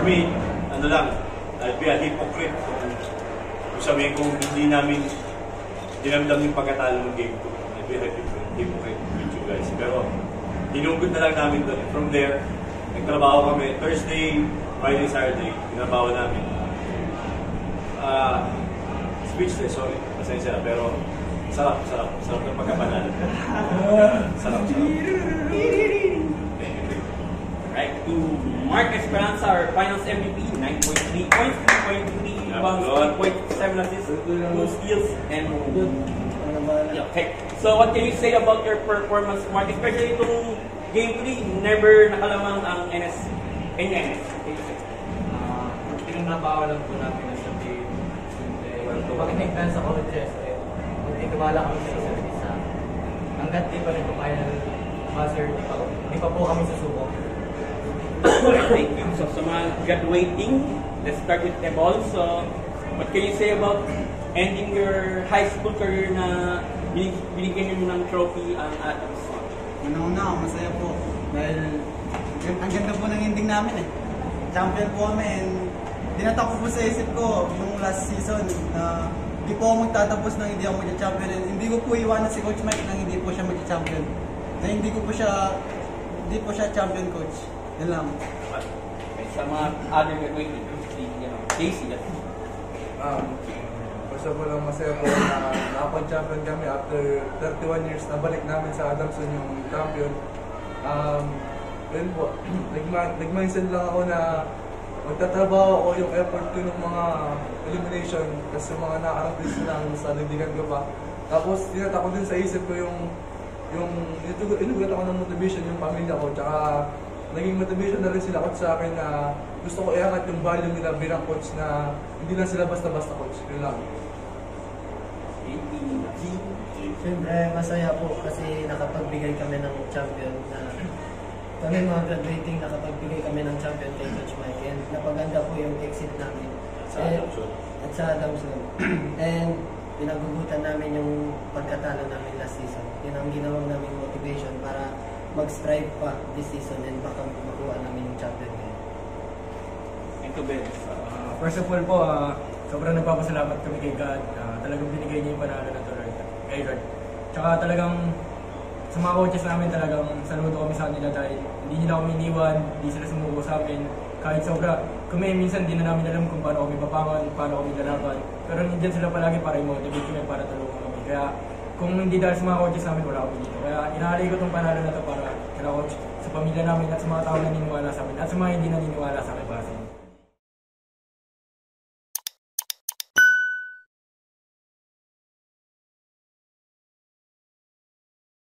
me, ano lang, I'd be a hypocrite kung sabihin kong hindi namin dinamdam yung pagkatalo ng game 2. I'd be a hypocrite with you guys. Pero, hinugod na lang namin doon. From there, nagtrabaho kami. Thursday, Friday, Saturday, tinabaho namin. Speechless, sorry. Pasensya na. Pero, sarap ng pagkapanalo. Sarap. Right, to Mark Esperanza, our finals MVP, 9.3 points, 3.3 rebounds, 3.7 assists, 2 steals, and okay. So what can you say about your performance, Mark? Especially itong Game 3, never nakalamang ang NS. Pinagnabawa lang po natin na sabihin. Pakitagdan sa colleges, magtitiwala kami sa isa't isa. Hanggat di pa rin kumaya ng buzzer, di pa po kami susubok. Thank you. So sa mga graduating, let's start with Ebol. So what can you say about ending your high school career na binigyan nyo ng trophy ang Adams? Una-una, masaya po. Dahil ang ganda po ng ending namin eh. Champion po kami and dinatak ko po sa isip ko nung last season na hindi po ako magtatapos nang hindi ako mag-champion. And hindi ko po iwanan si Coach Mike nang hindi po siya mag-champion. Na hindi po siya champion, Coach. Yan lang. Okay, sa mga other graduating, Casey, First of all, masaya po na nakapag-champion kami after 31 years na balik namin sa Adamson yung champion. Yun po, nag-mindset lang ako na magtatrabaho ako yung effort ko ng mga elimination kasi mga nakarampis lang sa lidigan ko pa. Tapos tinatak ko din sa isip ko inugat ako ng motivation yung pamilya ko, tsaka naging motivation na rin sila coach sa akin na gusto ko iangat yung value nila bilang coach na hindi lang sila basta-basta coach. Yun lang. Siyempre, masaya po kasi nakapag-bigay kami ng champion na kami mga graduating nakapag-bigay kami ng champion kay Coach Mike and napaganda po yung exit namin at sa Adamson. And pinagugutan namin yung pagkatalo namin last season. Yun ang ginawang namin motivation para mag-strive pa this season and baka makuha namin yung champion ngayon. Ito, Ben. First of all po, sobrang nagpapasalamat kami kay God. Talagang binigay niya yung panalo na to, kay God. Tsaka talagang sa mga coaches namin talagang saludo kami sa kanila dahil hindi nila kami iniwan, hindi sila sumuko sa amin. Kahit sobra, kami minsan hindi na namin alam kung paano kami papangan, paano kami lalaban. Pero nandiyan sila palagi para i-motivate kami, para tulungan kami. Kaya kung hindi dahil sa mga coaches namin, wala kami dito. Kaya inaalay ko itong panalo na to para kila coach, sa pamilya namin at sa mga tao na naniniwala sa amin at sa mga hindi naniniwala sa amin para sa amin.